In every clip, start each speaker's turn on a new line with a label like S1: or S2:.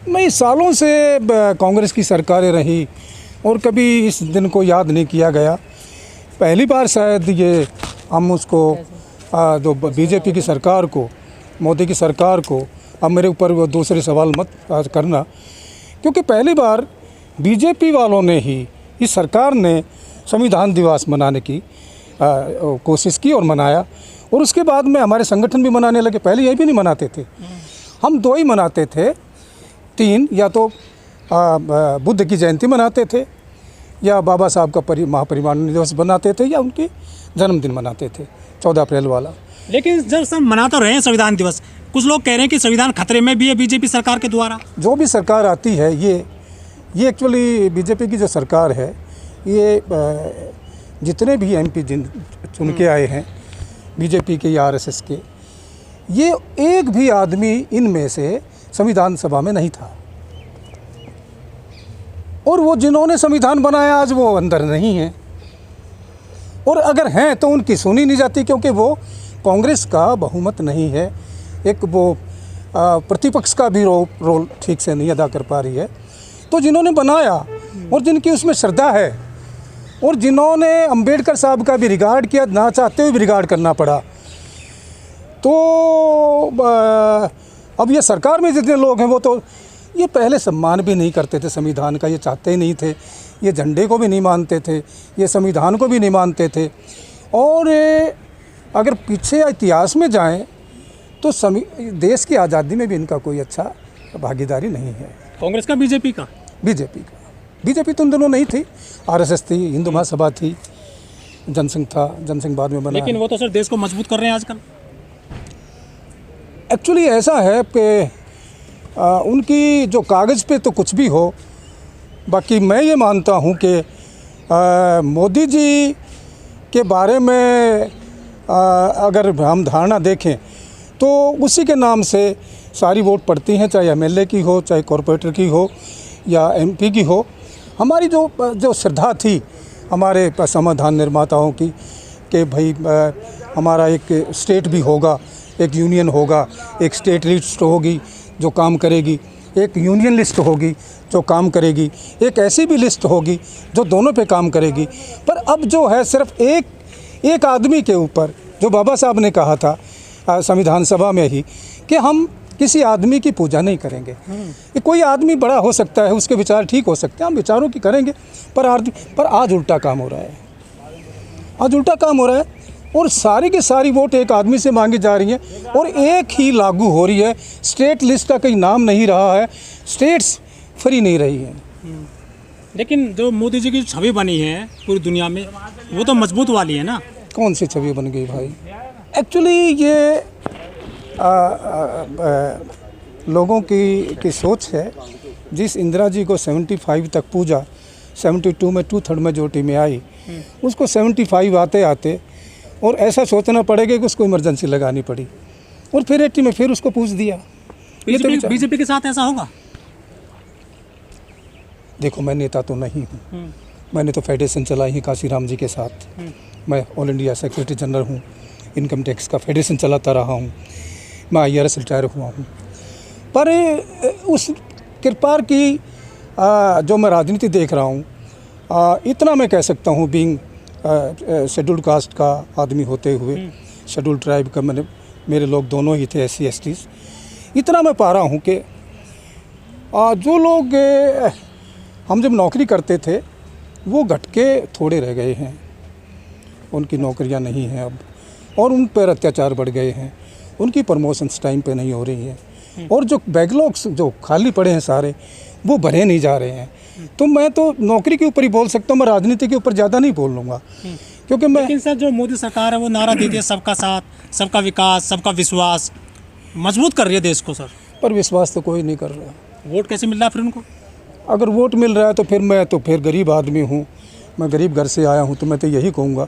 S1: नहीं, सालों से कांग्रेस की सरकारें रही और कभी इस दिन को याद नहीं किया गया। पहली बार शायद ये हम उसको जो बीजेपी की सरकार को, मोदी की सरकार को, अब मेरे ऊपर वो दूसरे सवाल मत करना, क्योंकि पहली बार बीजेपी वालों ने ही, इस सरकार ने संविधान दिवस मनाने की कोशिश की और मनाया, और उसके बाद में हमारे संगठन भी मनाने लगे। पहले ये भी नहीं मनाते थे, हम दो ही मनाते थे, तीन, या तो बुद्ध की जयंती मनाते थे, या बाबा साहब का महापरिनिर्वाण दिवस मनाते थे, या उनकी जन्मदिन मनाते थे 14 अप्रैल वाला।
S2: लेकिन जब सब मना तो रहे हैं संविधान दिवस, कुछ लोग कह रहे हैं कि संविधान खतरे में भी है बीजेपी सरकार के द्वारा।
S1: जो भी सरकार आती है, ये एक्चुअली बीजेपी की जो सरकार है, ये जितने भी एमपी चुन के आए हैं बीजेपी के या आरएसएस के, ये एक भी आदमी इनमें से संविधान सभा में नहीं था, और वो जिन्होंने संविधान बनाया आज वो अंदर नहीं हैं, और अगर हैं तो उनकी सुनी नहीं जाती, क्योंकि वो कांग्रेस का बहुमत नहीं है, एक वो प्रतिपक्ष का भी रोल ठीक से नहीं अदा कर पा रही है। तो जिन्होंने बनाया और जिनकी उसमें श्रद्धा है, और जिन्होंने अंबेडकर साहब का भी रिगार्ड किया, ना चाहते हुए भी रिगार्ड करना पड़ा, तो अब ये सरकार में जितने लोग हैं वो तो ये पहले सम्मान भी नहीं करते थे संविधान का, ये चाहते ही नहीं थे, ये झंडे को भी नहीं मानते थे, ये संविधान को भी नहीं मानते थे। और अगर पीछे इतिहास में जाएं तो देश की आज़ादी में भी इनका कोई अच्छा भागीदारी नहीं है।
S2: कांग्रेस का, बीजेपी का?
S1: बीजेपी तो उन दोनों नहीं थी, आरएसएस थी, हिंदू महासभा थी, जनसंघ था, जनसंघ बाद में बना।
S2: लेकिन वो तो सर देश को मजबूत कर रहे हैं आजकल।
S1: एक्चुअली ऐसा है कि उनकी जो कागज़ पे तो कुछ भी हो, बाकी मैं ये मानता हूँ कि मोदी जी के बारे में अगर हम धारणा देखें तो उसी के नाम से सारी वोट पड़ती हैं, चाहे एमएलए की हो, चाहे कॉरपोरेटर की हो, या एमपी की हो। हमारी जो श्रद्धा थी हमारे संविधान निर्माताओं की कि भाई हमारा एक स्टेट भी होगा, एक यूनियन होगा, एक स्टेट लिस्ट होगी जो काम करेगी, एक यूनियन लिस्ट होगी जो काम करेगी, एक ऐसी भी लिस्ट होगी जो दोनों पे काम करेगी। पर अब जो है सिर्फ एक आदमी के ऊपर, जो बाबा साहब ने कहा था संविधान सभा में ही कि हम किसी आदमी की पूजा नहीं करेंगे। ये कोई आदमी बड़ा हो सकता है, उसके विचार ठीक हो सकते हैं, हम विचारों की करेंगे, पर आज उल्टा काम हो रहा है, आज उल्टा काम हो रहा है, और सारी की सारी वोट एक आदमी से मांगी जा रही है और एक ही लागू हो रही है। स्टेट लिस्ट का कहीं नाम नहीं रहा है, स्टेट्स फ्री नहीं रही है।
S2: लेकिन जो मोदी जी की छवि बनी है पूरी दुनिया में, वो तो मजबूत वाली है ना।
S1: कौन सी छवि बन गई भाई? एक्चुअली ये लोगों की सोच है। जिस इंदिरा जी को 75 तक पूजा, 72 में 2/3 मेजॉरिटी में आई, उसको 75 आते आते और ऐसा सोचना पड़ेगा कि उसको इमरजेंसी लगानी पड़ी, और फिर 80 में फिर उसको पूछ दिया।
S2: बीजेपी के साथ ऐसा होगा?
S1: देखो, मैं नेता तो नहीं हूँ, मैंने तो फेडरेशन चलाई है काशीराम जी के साथ, मैं ऑल इंडिया सेक्रेटरी जनरल हूँ, इनकम टैक्स का फेडरेशन चलाता रहा हूँ, मैं IRS रिटायर हुआ हूँ। पर उस कृपा की जो मैं राजनीति देख रहा हूँ, इतना मैं कह सकता हूँ, बीइंग शेड्यूल्ड कास्ट का आदमी होते हुए, शेड्यूल्ड ट्राइब का मेरे लोग दोनों ही थे, SC STs, इतना मैं पा रहा हूँ कि जो लोग हम जब नौकरी करते थे वो घट के थोड़े रह गए हैं, उनकी नौकरियां नहीं हैं अब, और उन पर अत्याचार बढ़ गए हैं, उनकी प्रमोशंस टाइम पे नहीं हो रही हैं, और जो बैकलॉग्स जो खाली पड़े हैं सारे, वो भरे नहीं जा रहे हैं। तो मैं तो नौकरी के ऊपर ही बोल सकता हूँ, मैं राजनीति के ऊपर ज़्यादा नहीं बोल लूँगा, क्योंकि मैं।
S2: लेकिन सर जो मोदी सरकार है वो नारा देती है सबका साथ, सबका विकास, सबका विश्वास, मजबूत कर रही है देश को सर।
S1: पर विश्वास तो कोई नहीं कर रहा।
S2: वोट कैसे मिल रहा है फिर उनको?
S1: अगर वोट मिल रहा है तो फिर मैं तो फिर गरीब आदमी हूँ, मैं गरीब घर से आया हूँ, तो मैं तो यही कहूँगा,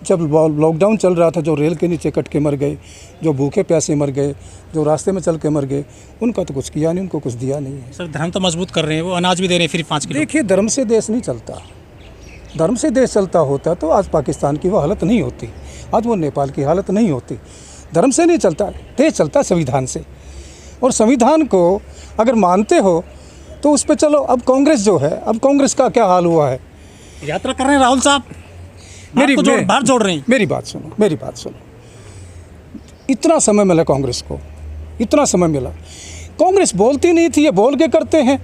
S1: जब लॉकडाउन चल रहा था, जो रेल के नीचे कट के मर गए, जो भूखे प्यासे मर गए, जो रास्ते में चल के मर गए, उनका तो कुछ किया नहीं, उनको कुछ दिया नहीं है।
S2: सर धर्म तो मजबूत कर रहे हैं, वो अनाज भी दे रहे हैं फ्री 5 किलो।
S1: देखिए, धर्म से देश नहीं चलता, धर्म से देश चलता होता तो आज पाकिस्तान की वो हालत नहीं होती, आज वो नेपाल की हालत नहीं होती। धर्म से नहीं चलता, देश चलता संविधान से। और संविधान को अगर मानते हो तो उस पर चलो। अब कांग्रेस जो है, अब कांग्रेस का क्या हाल हुआ है?
S2: यात्रा कर रहे हैं राहुल साहब, बाहर जोड़ रहे हैं।
S1: मेरी बात सुनो। इतना समय मिला कांग्रेस को, इतना समय मिला। कांग्रेस बोलती नहीं थी, ये बोल के करते हैं।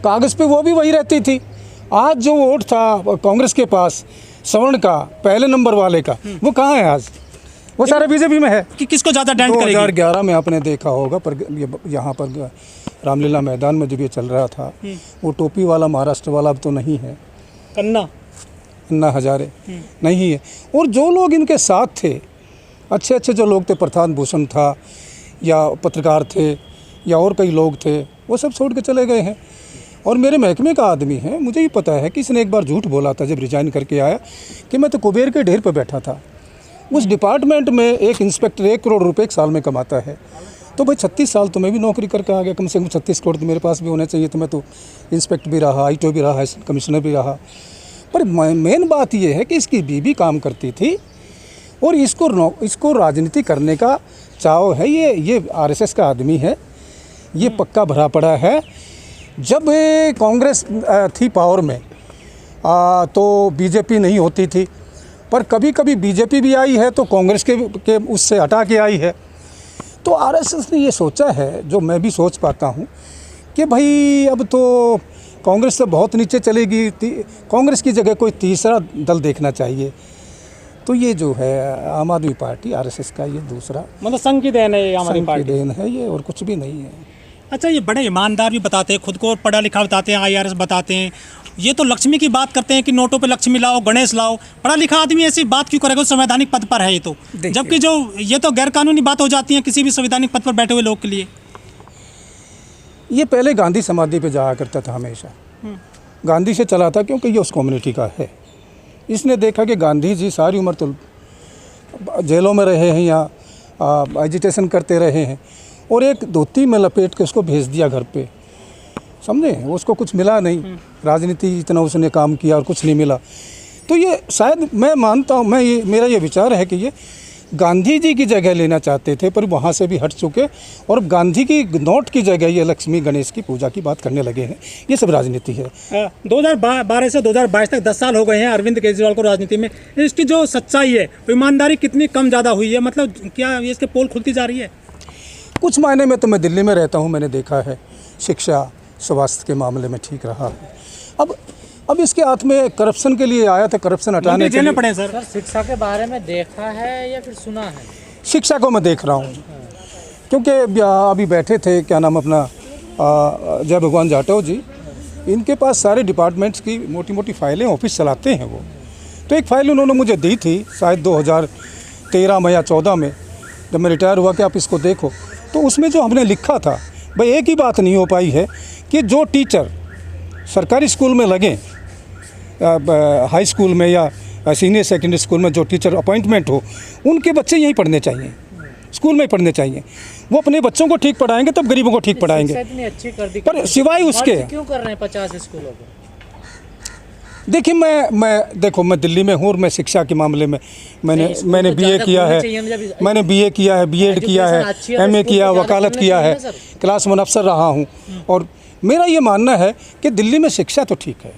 S1: कागज़ पे वो भी वही रहती थी। आज जो वोट था कांग्रेस के पास सवर्ण का, पहले नंबर वाले का, वो कहाँ है आज? वो सारा बीजेपी में है।
S2: कि किसको ज़्यादा डेंट करेगी?
S1: 2011 में आपने देखा होगा, पर यहाँ पर रामलीला मैदान में जब ये चल रहा था, वो टोपी वाला महाराष्ट्र वाला अब तो नहीं है, अन्ना हजारे नहीं है। और जो लोग इनके साथ थे, अच्छे अच्छे जो लोग थे, प्रशांत भूषण था या पत्रकार थे या और कई लोग थे, वो सब छोड़ के चले गए हैं। और मेरे महकमे का आदमी है, मुझे भी पता है कि इसने एक बार झूठ बोला था जब रिजाइन करके आया कि मैं तो कुबेर के ढेर पर बैठा था। उस डिपार्टमेंट में एक इंस्पेक्टर 1 करोड़ रुपए एक साल में कमाता है। तो भाई 36 साल तो मैं भी नौकरी करके आ गया, कम से कम 36 करोड़ तो मेरे पास भी होने चाहिए। तो मैं तो इंस्पेक्टर भी रहा, ITO भी रहा, कमिश्नर भी रहा। पर मेन बात यह है कि इसकी बीवी काम करती थी और इसको राजनीति करने का चाव है। ये RSS का आदमी है, ये पक्का भरा पड़ा है। जब कांग्रेस थी पावर में तो बीजेपी नहीं होती थी, पर कभी कभी बीजेपी भी आई है तो कांग्रेस के उससे हटा के आई है। तो RSS ने ये सोचा है, जो मैं भी सोच पाता हूँ, कि भाई अब तो कांग्रेस से बहुत नीचे चलेगी, कांग्रेस की जगह कोई तीसरा दल देखना चाहिए। तो ये जो है आम आदमी पार्टी, RSS का ये दूसरा
S2: मतलब संघ की देन है, ये आम आदमी पार्टी
S1: देन है ये, और कुछ भी नहीं है।
S2: अच्छा, ये बड़े ईमानदार भी बताते हैं, खुद को पढ़ा लिखा बताते हैं, IRS बताते हैं। ये तो लक्ष्मी की बात करते हैं कि नोटों पे लक्ष्मी लाओ, गणेश लाओ। पढ़ा लिखा आदमी ऐसी बात क्यों करेगा? संवैधानिक पद पर है ये तो, जबकि जो ये तो गैर कानूनी बात हो जाती है किसी भी संवैधानिक पद पर बैठे हुए लोग के लिए।
S1: ये पहले गांधी समाधि पे जाया करता था हमेशा, गांधी से चला था, क्योंकि ये उस कम्युनिटी का है। इसने देखा कि गांधी जी सारी उम्र तो जेलों में रहे हैं या एजिटेशन करते रहे हैं, और एक धोती में लपेट के उसको भेज दिया घर पे, समझे? उसको कुछ मिला नहीं, राजनीति इतना उसने काम किया और कुछ नहीं मिला। तो ये शायद मैं मानता हूँ, मेरा ये विचार है कि ये गांधी जी की जगह लेना चाहते थे, पर वहाँ से भी हट चुके और गांधी की नोट की जगह ये लक्ष्मी गणेश की पूजा की बात करने लगे हैं। ये सब राजनीति है।
S2: 2012 से 2022 तक 10 साल हो गए हैं अरविंद केजरीवाल को राजनीति में। इसकी जो सच्चाई है, ईमानदारी कितनी कम ज़्यादा हुई है? मतलब क्या इसके पोल खुलती जा रही है?
S1: कुछ मायने में तो मैं दिल्ली में रहता हूँ, मैंने देखा है शिक्षा स्वास्थ्य के मामले में ठीक रहा है। अब इसके हाथ में करप्शन के लिए आया था, करप्शन हटाने के लिए
S2: पड़े। सर,
S3: शिक्षा के बारे में देखा है या फिर सुना है?
S1: शिक्षा को मैं देख रहा हूँ, क्योंकि अभी बैठे थे, क्या नाम अपना, जय भगवान जाटव जी, इनके पास सारे डिपार्टमेंट्स की मोटी मोटी फाइलें, ऑफिस चलाते हैं वो। तो एक फ़ाइल उन्होंने मुझे दी थी शायद 2013 में या 14 में, जब मैं रिटायर हुआ, कि आप इसको देखो। तो उसमें जो हमने लिखा था, भाई एक ही बात नहीं हो पाई है कि जो टीचर सरकारी स्कूल में लगे, हाई स्कूल में या सीनियर सेकेंडरी स्कूल में जो टीचर अपॉइंटमेंट हो, उनके बच्चे यहीं पढ़ने चाहिए, स्कूल में ही पढ़ने चाहिए। वो अपने बच्चों को ठीक पढ़ाएंगे तब गरीबों को ठीक पढ़ाएंगे।
S3: इतनी अच्छी कर दी,
S1: पर सिवाय उसके
S3: क्यों कर रहे हैं 50 स्कूलों को?
S1: देखिए, मैं दिल्ली में हूँ और मैं शिक्षा के मामले में मैंने BA किया है, मैंने BA किया है, B.Ed किया है, MA किया, वकालत किया है, क्लास 1 अफसर रहा हूँ। और मेरा ये मानना है कि दिल्ली में शिक्षा तो ठीक है,